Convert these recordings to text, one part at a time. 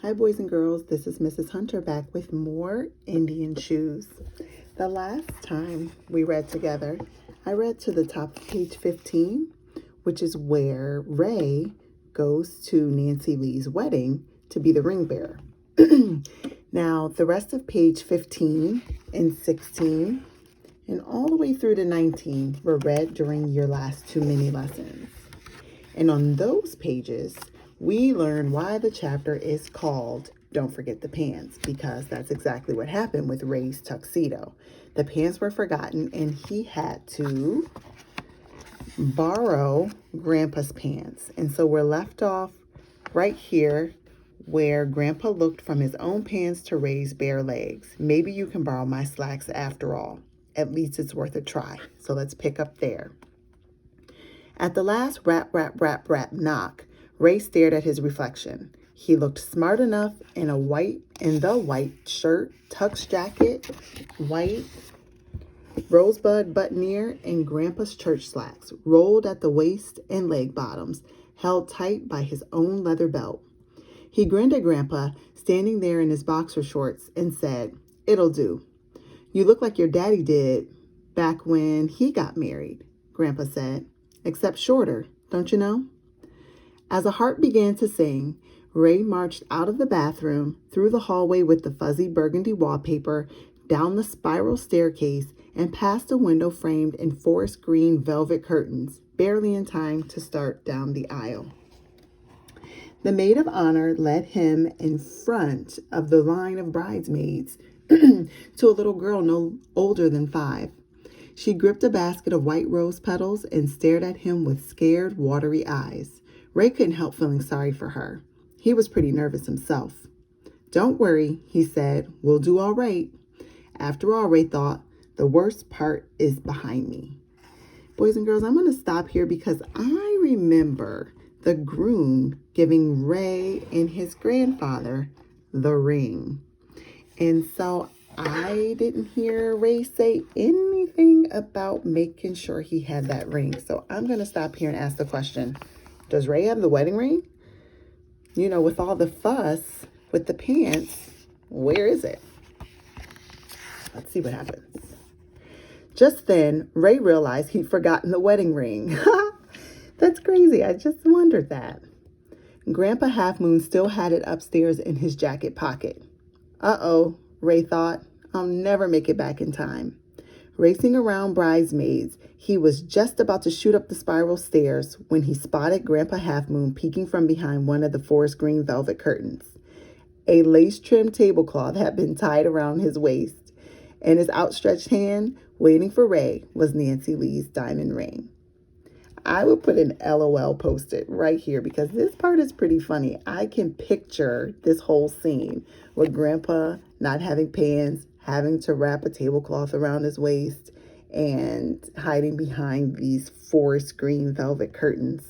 Hi boys and girls, this is Mrs. Hunter back with more Indian Shoes. The last time we read together, I read to the top of page 15, which is where Ray goes to Nancy Lee's wedding to be the ring bearer. Now, the rest of page 15 and 16 and all the way through to 19 were read during your last two mini lessons. And on those pages, we learn why the chapter is called Don't Forget the Pants, because that's exactly what happened with Ray's tuxedo. The pants were forgotten and he had to borrow Grandpa's pants. And so we're left off right here where Grandpa looked from his own pants to Ray's bare legs. Maybe you can borrow my slacks after all. At least it's worth a try. So let's pick up there. At the last rap, rap, rap, rap knock, Ray stared at his reflection. He looked smart enough in the white shirt, tux jacket, white rosebud buttoneer, and Grandpa's church slacks, rolled at the waist and leg bottoms, held tight by his own leather belt. He grinned at Grandpa, standing there in his boxer shorts, and said, "It'll do. You look like your daddy did back when he got married," Grandpa said, "except shorter, don't you know?" As a heart began to sing, Ray marched out of the bathroom, through the hallway with the fuzzy burgundy wallpaper, down the spiral staircase, and past a window framed in forest green velvet curtains, barely in time to start down the aisle. The maid of honor led him in front of the line of bridesmaids to a little girl no older than 5. She gripped a basket of white rose petals and stared at him with scared, watery eyes. Ray couldn't help feeling sorry for her. He was pretty nervous himself. "Don't worry," he said. "We'll do all right." After all, Ray thought, the worst part is behind me. Boys and girls, I'm going to stop here because I remember the groom giving Ray and his grandfather the ring. And so I didn't hear Ray say anything about making sure he had that ring. So I'm going to stop here and ask the question, does Ray have the wedding ring? You know, with all the fuss with the pants, where is it? Let's see what happens. Just then, Ray realized he'd forgotten the wedding ring. That's crazy. I just wondered that. Grandpa Half Moon still had it upstairs in his jacket pocket. Uh-oh, Ray thought. I'll never make it back in time. Racing around bridesmaids, he was just about to shoot up the spiral stairs when he spotted Grandpa Half Moon peeking from behind one of the forest green velvet curtains. A lace-trimmed tablecloth had been tied around his waist, and his outstretched hand, waiting for Ray, was Nancy Lee's diamond ring. I will put an LOL post-it right here because this part is pretty funny. I can picture this whole scene with Grandpa not having pants, having to wrap a tablecloth around his waist, and hiding behind these forest green velvet curtains.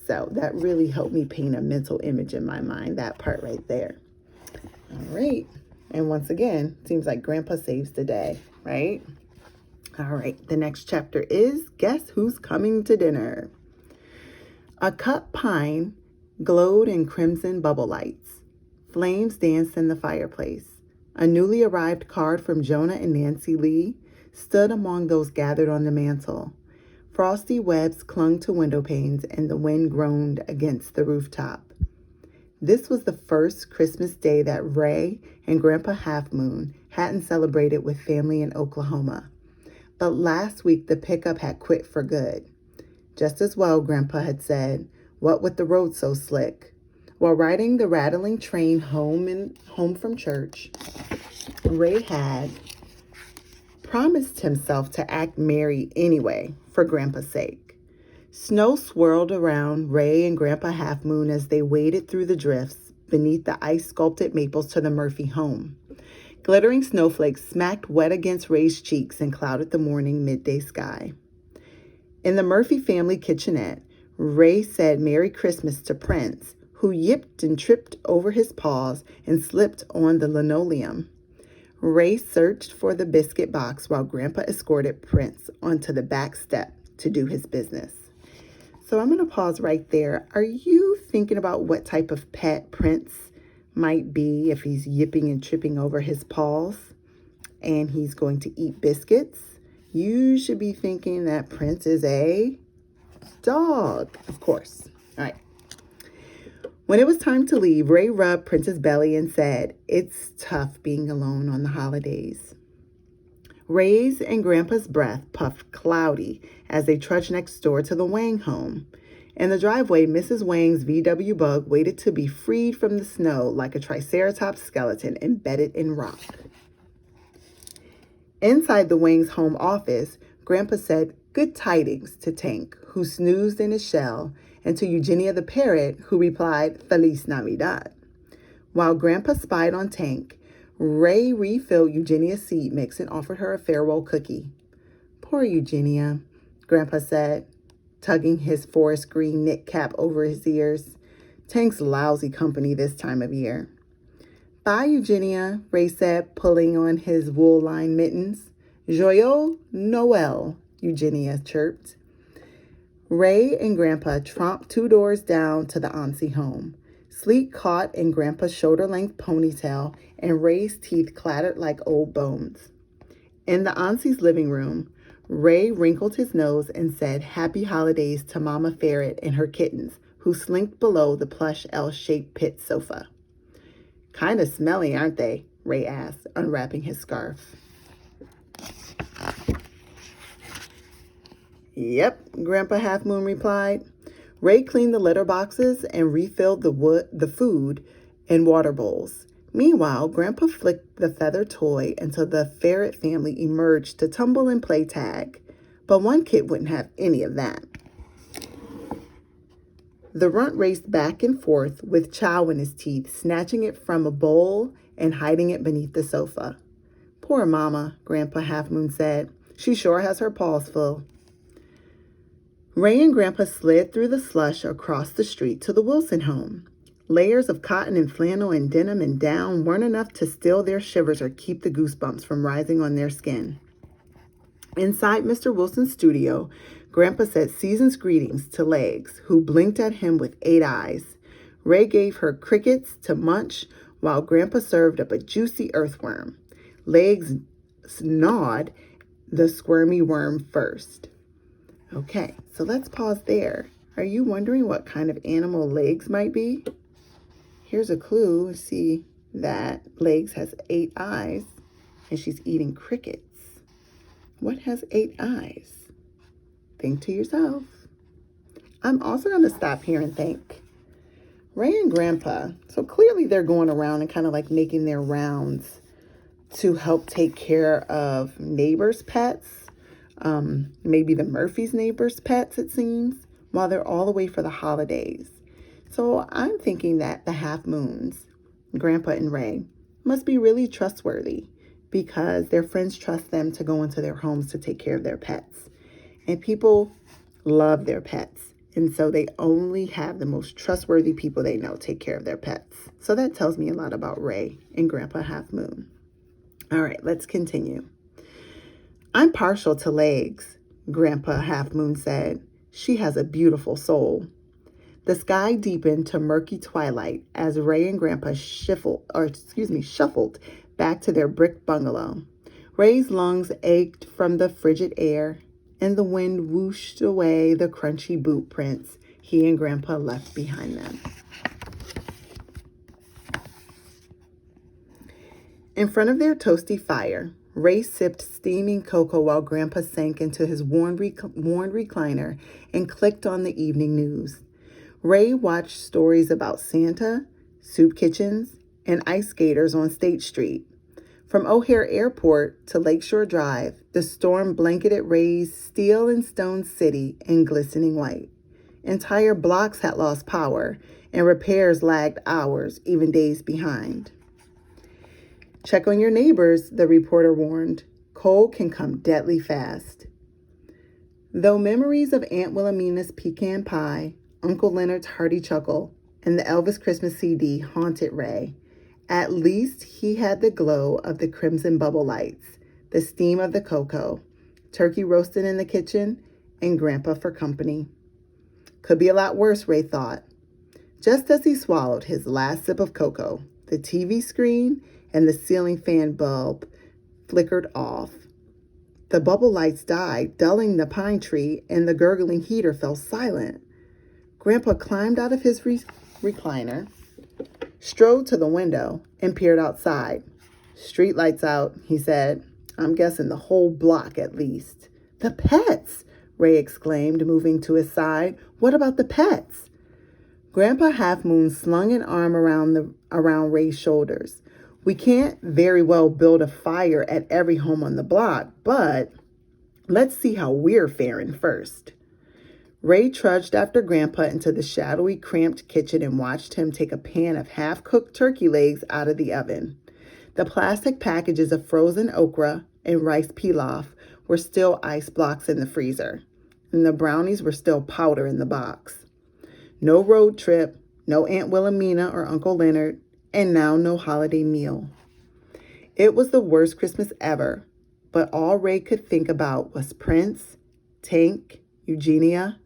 So that really helped me paint a mental image in my mind, that part right there. All right. And once again, seems like Grandpa saves the day, right? All right, the next chapter is Guess Who's Coming to Dinner? A cut pine glowed in crimson bubble lights. Flames danced in the fireplace. A newly arrived card from Jonah and Nancy Lee stood among those gathered on the mantel. Frosty webs clung to window panes and the wind groaned against the rooftop. This was the first Christmas Day that Ray and Grandpa Half Moon hadn't celebrated with family in Oklahoma. But last week, the pickup had quit for good. Just as well, Grandpa had said, what with the road so slick. While riding the rattling train home from church, Ray had promised himself to act merry anyway, for Grandpa's sake. Snow swirled around Ray and Grandpa Half Moon as they waded through the drifts beneath the ice-sculpted maples to the Murphy home. Glittering snowflakes smacked wet against Ray's cheeks and clouded the morning midday sky. In the Murphy family kitchenette, Ray said Merry Christmas to Prince, who yipped and tripped over his paws and slipped on the linoleum. Ray searched for the biscuit box while Grandpa escorted Prince onto the back step to do his business. So I'm going to pause right there. Are you thinking about what type of pet Prince might be if he's yipping and tripping over his paws and he's going to eat biscuits, you should be thinking that Prince is a dog, of course. All right. When it was time to leave, Ray rubbed Prince's belly and said, "It's tough being alone on the holidays." Ray's and Grandpa's breath puffed cloudy as they trudged next door to the Wang home. In the driveway, Mrs. Wang's VW Bug waited to be freed from the snow like a triceratops skeleton embedded in rock. Inside the Wang's home office, Grandpa said good tidings to Tank, who snoozed in his shell, and to Eugenia the parrot, who replied, Feliz Navidad. While Grandpa spied on Tank, Ray refilled Eugenia's seed mix and offered her a farewell cookie. "Poor Eugenia," Grandpa said, tugging his forest green knit cap over his ears. "Tank's lousy company this time of year." "Bye, Eugenia," Ray said, pulling on his wool-lined mittens. "Joyeux Noël," Eugenia chirped. Ray and Grandpa tromped 2 doors down to the Ansi home. Sleet caught in Grandpa's shoulder-length ponytail, and Ray's teeth clattered like old bones. In the Ansi's living room, Ray wrinkled his nose and said happy holidays to Mama Ferret and her kittens, who slinked below the plush L-shaped pit sofa. "Kind of smelly, aren't they?" Ray asked, unwrapping his scarf. "Yep," Grandpa Half Moon replied. Ray cleaned the litter boxes and refilled the food and water bowls. Meanwhile, Grandpa flicked the feather toy until the ferret family emerged to tumble and play tag. But one kid wouldn't have any of that. The runt raced back and forth with chow in his teeth, snatching it from a bowl and hiding it beneath the sofa. "Poor Mama," Grandpa Half Moon said. "She sure has her paws full." Ray and Grandpa slid through the slush across the street to the Wilson home. Layers of cotton and flannel and denim and down weren't enough to still their shivers or keep the goosebumps from rising on their skin. Inside Mr. Wilson's studio, Grandpa said season's greetings to Legs, who blinked at him with 8 eyes. Ray gave her crickets to munch while Grandpa served up a juicy earthworm. Legs gnawed the squirmy worm first. Okay, so let's pause there. Are you wondering what kind of animal Legs might be? Here's a clue. See that Legs has 8 eyes and she's eating crickets. What has 8 eyes? Think to yourself. I'm also going to stop here and think. Ray and Grandpa, so clearly they're going around and kind of like making their rounds to help take care of neighbors' pets. Maybe the Murphy's neighbors' pets, it seems, while they're all away for the holidays. So I'm thinking that the Half Moons, Grandpa and Ray, must be really trustworthy because their friends trust them to go into their homes to take care of their pets. And people love their pets. And so they only have the most trustworthy people they know take care of their pets. So that tells me a lot about Ray and Grandpa Half Moon. All right, let's continue. "I'm partial to Legs," Grandpa Half Moon said. "She has a beautiful soul." The sky deepened to murky twilight as Ray and Grandpa shuffled back to their brick bungalow. Ray's lungs ached from the frigid air, and the wind whooshed away the crunchy boot prints he and Grandpa left behind them. In front of their toasty fire, Ray sipped steaming cocoa while Grandpa sank into his worn recliner and clicked on the evening news. Ray watched stories about Santa, soup kitchens, and ice skaters on State Street. From O'Hare Airport to Lakeshore Drive, the storm blanketed Ray's steel and stone city in glistening white. Entire blocks had lost power, and repairs lagged hours, even days behind. "Check on your neighbors," the reporter warned. "Cold can come deadly fast." Though memories of Aunt Wilhelmina's pecan pie, Uncle Leonard's hearty chuckle, and the Elvis Christmas CD haunted Ray, at least he had the glow of the crimson bubble lights, the steam of the cocoa, turkey roasted in the kitchen, and Grandpa for company. Could be a lot worse, Ray thought. Just as he swallowed his last sip of cocoa, The TV screen and the ceiling fan bulb flickered off. The bubble lights died, dulling the pine tree, and the gurgling heater fell silent. Grandpa climbed out of his recliner, strode to the window, and peered outside. "Street lights out," he said. "I'm guessing the whole block at least." "The pets!" Ray exclaimed, moving to his side. "What about the pets?" Grandpa Half Moon slung an arm around Ray's shoulders. "We can't very well build a fire at every home on the block, but let's see how we're faring first." Ray trudged after Grandpa into the shadowy, cramped kitchen and watched him take a pan of half-cooked turkey legs out of the oven. The plastic packages of frozen okra and rice pilaf were still ice blocks in the freezer, and the brownies were still powder in the box. No road trip, no Aunt Wilhelmina or Uncle Leonard, and now no holiday meal. It was the worst Christmas ever, but all Ray could think about was Prince, Tank, Eugenia,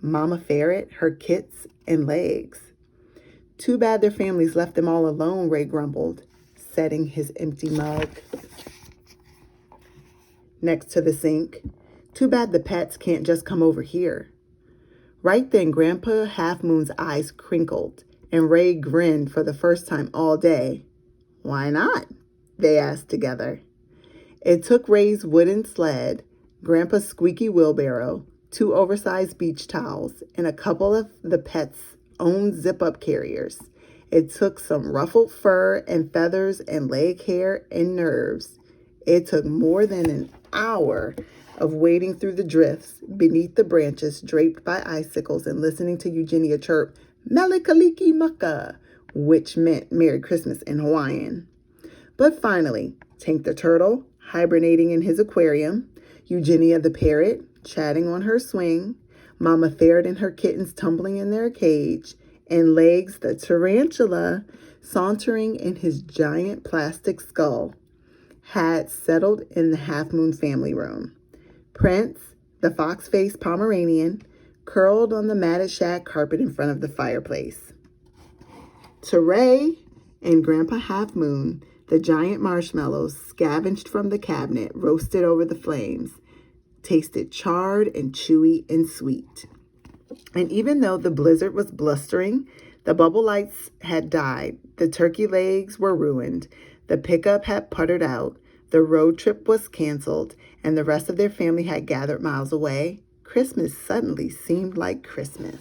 Mama Ferret, her kits, and legs. "Too bad their families left them all alone," Ray grumbled, setting his empty mug next to the sink. "Too bad the pets can't just come over here." Right then, Grandpa Half Moon's eyes crinkled, and Ray grinned for the first time all day. "Why not?" they asked together. It took Ray's wooden sled, Grandpa's squeaky wheelbarrow, 2 oversized beach towels, and a couple of the pets' own zip-up carriers. It took some ruffled fur and feathers and leg hair and nerves. It took more than an hour of wading through the drifts beneath the branches draped by icicles and listening to Eugenia chirp, "Melikaliki Mucka," which meant Merry Christmas in Hawaiian. But finally, Tank the turtle, hibernating in his aquarium, Eugenia the parrot, chatting on her swing, Mama Ferret and her kittens tumbling in their cage, and Legs the tarantula, sauntering in his giant plastic skull, had settled in the Half Moon family room. Prince, the fox-faced Pomeranian, curled on the matted shag carpet in front of the fireplace. To Ray and Grandpa Half Moon, the giant marshmallows scavenged from the cabinet, roasted over the flames, tasted charred and chewy and sweet. And even though the blizzard was blustering, the bubble lights had died, the turkey legs were ruined, the pickup had puttered out, the road trip was canceled, and the rest of their family had gathered miles away, Christmas suddenly seemed like Christmas.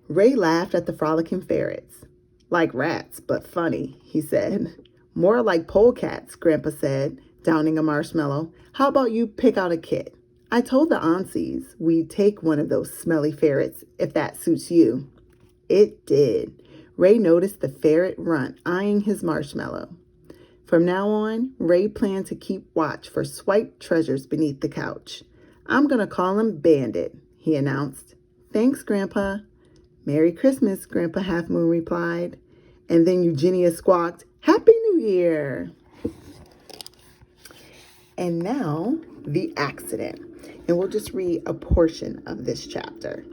Ray laughed at the frolicking ferrets. "Like rats, but funny," he said. "More like polecats," Grandpa said, downing a marshmallow. "How about you pick out a kit? I told the aunties we'd take one of those smelly ferrets, if that suits you." It did. Ray noticed the ferret runt eyeing his marshmallow. From now on, Ray planned to keep watch for swiped treasures beneath the couch. "I'm going to call him Bandit," he announced. "Thanks, Grandpa." "Merry Christmas," Grandpa Half Moon replied. And then Eugenia squawked, "Happy New Year!" And now, the accident. And we'll just read a portion of this chapter.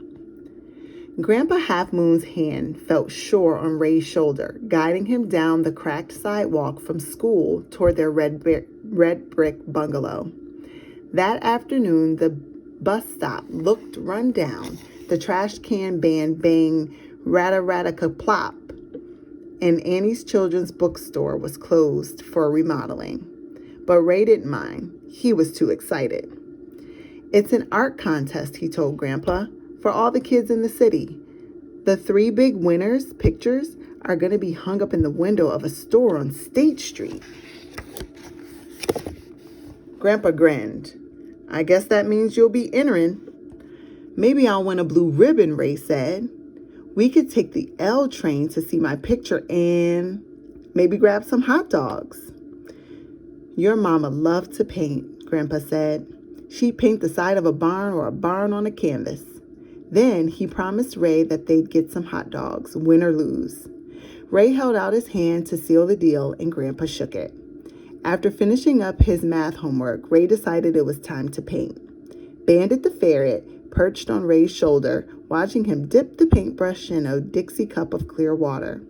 Grandpa Half Moon's hand felt sure on Ray's shoulder, guiding him down the cracked sidewalk from school toward their red brick bungalow. That afternoon, the bus stop looked run down. The trash can band banged rat-a-rat-a-ka-plop, and Annie's children's bookstore was closed for remodeling. But Ray didn't mind. He was too excited. "It's an art contest," he told Grandpa, "for all the kids in the city. The 3 big winners' pictures are going to be hung up in the window of a store on State Street." Grandpa grinned. "I guess that means you'll be entering." "Maybe I'll win a blue ribbon," Ray said. "We could take the L train to see my picture and maybe grab some hot dogs." "Your mama loved to paint," Grandpa said. "She'd paint the side of a barn or a barn on a canvas." Then he promised Ray that they'd get some hot dogs, win or lose. Ray held out his hand to seal the deal, and Grandpa shook it. After finishing up his math homework, Ray decided it was time to paint. Bandit the ferret perched on Ray's shoulder, watching him dip the paintbrush in a Dixie cup of clear water.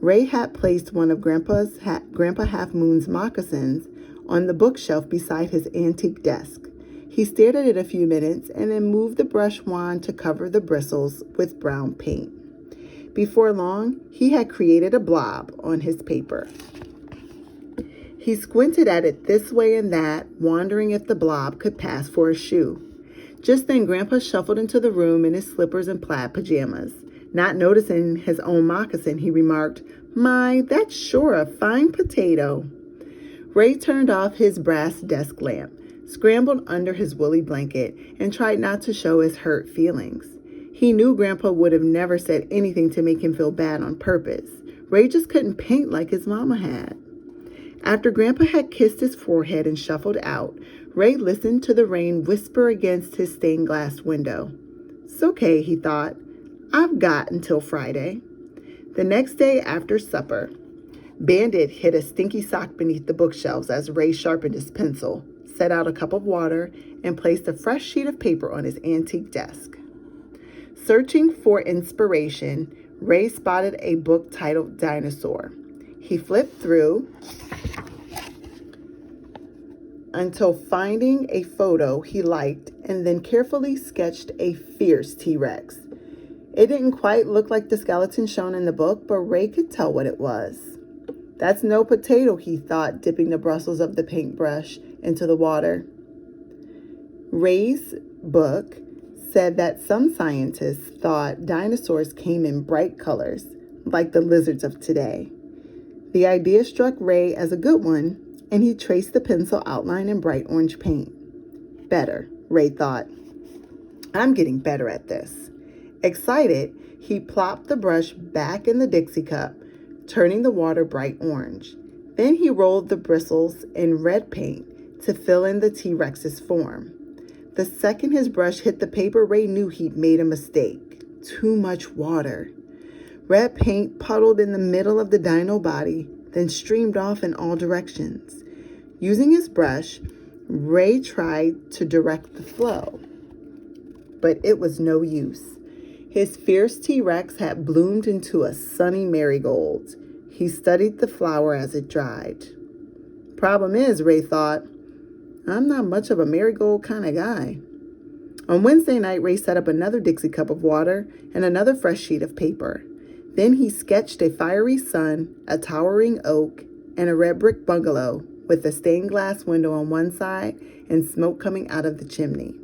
Ray had placed one of Grandpa Half Moon's moccasins on the bookshelf beside his antique desk. He stared at it a few minutes and then moved the brush wand to cover the bristles with brown paint. Before long, he had created a blob on his paper. He squinted at it this way and that, wondering if the blob could pass for a shoe. Just then, Grandpa shuffled into the room in his slippers and plaid pajamas. Not noticing his own moccasin, he remarked, "My, that's sure a fine potato." Ray turned off his brass desk lamp, scrambled under his woolly blanket, and tried not to show his hurt feelings. He knew Grandpa would have never said anything to make him feel bad on purpose. Ray just couldn't paint like his mama had. After Grandpa had kissed his forehead and shuffled out, Ray listened to the rain whisper against his stained glass window. "It's okay," he thought. "I've got until Friday." The next day after supper, Bandit hid a stinky sock beneath the bookshelves as Ray sharpened his pencil, set out a cup of water, and placed a fresh sheet of paper on his antique desk. Searching for inspiration, Ray spotted a book titled Dinosaur. He flipped through until finding a photo he liked and then carefully sketched a fierce T-Rex. It didn't quite look like the skeleton shown in the book, but Ray could tell what it was. "That's no potato," he thought, dipping the bristles of the paintbrush into the water. Ray's book said that some scientists thought dinosaurs came in bright colors, like the lizards of today. The idea struck Ray as a good one, and he traced the pencil outline in bright orange paint. "Better," Ray thought. "I'm getting better at this." Excited, he plopped the brush back in the Dixie cup, turning the water bright orange. Then he rolled the bristles in red paint to fill in the T-Rex's form. The second his brush hit the paper, Ray knew he'd made a mistake. Too much water. Red paint puddled in the middle of the dino body, then streamed off in all directions. Using his brush, Ray tried to direct the flow, but it was no use. His fierce T-Rex had bloomed into a sunny marigold. He studied the flower as it dried. Problem is, Ray thought, I'm not much of a marigold kind of guy. On Wednesday night, Ray set up another Dixie cup of water and another fresh sheet of paper. Then he sketched a fiery sun, a towering oak, and a red brick bungalow with a stained glass window on one side and smoke coming out of the chimney.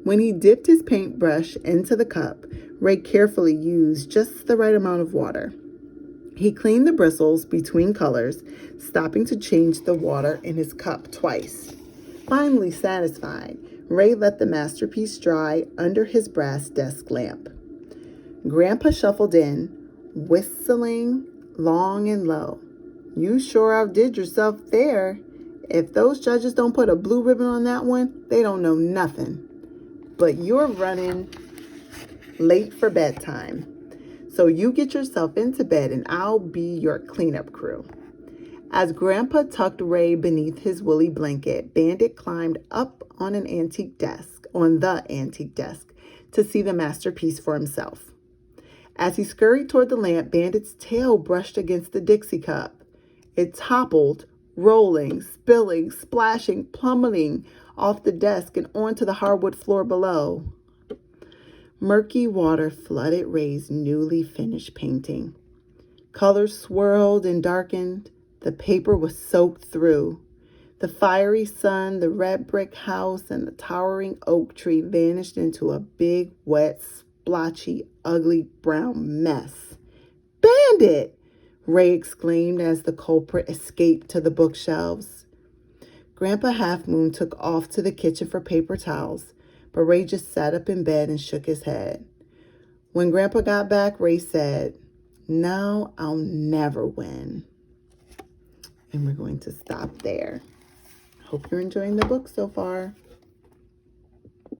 When he dipped his paintbrush into the cup, Ray carefully used just the right amount of water. He cleaned the bristles between colors, stopping to change the water in his cup twice. Finally satisfied, Ray let the masterpiece dry under his brass desk lamp. Grandpa shuffled in, whistling long and low. "You sure outdid yourself there. If those judges don't put a blue ribbon on that one, they don't know nothing. But you're running late for bedtime. So you get yourself into bed and I'll be your cleanup crew." As Grandpa tucked Ray beneath his woolly blanket, Bandit climbed up on the antique desk, to see the masterpiece for himself. As he scurried toward the lamp, Bandit's tail brushed against the Dixie cup. It toppled, rolling, spilling, splashing, plummeting off the desk and onto the hardwood floor below. Murky water flooded Ray's newly finished painting. Colors swirled and darkened. The paper was soaked through. The fiery sun, the red brick house, and the towering oak tree vanished into a big, wet, splotchy, ugly brown mess. "Bandit!" Ray exclaimed as the culprit escaped to the bookshelves. Grandpa Half Moon took off to the kitchen for paper towels, but Ray just sat up in bed and shook his head. When Grandpa got back, Ray said, "Now I'll never win." And we're going to stop there. Hope you're enjoying the book so far.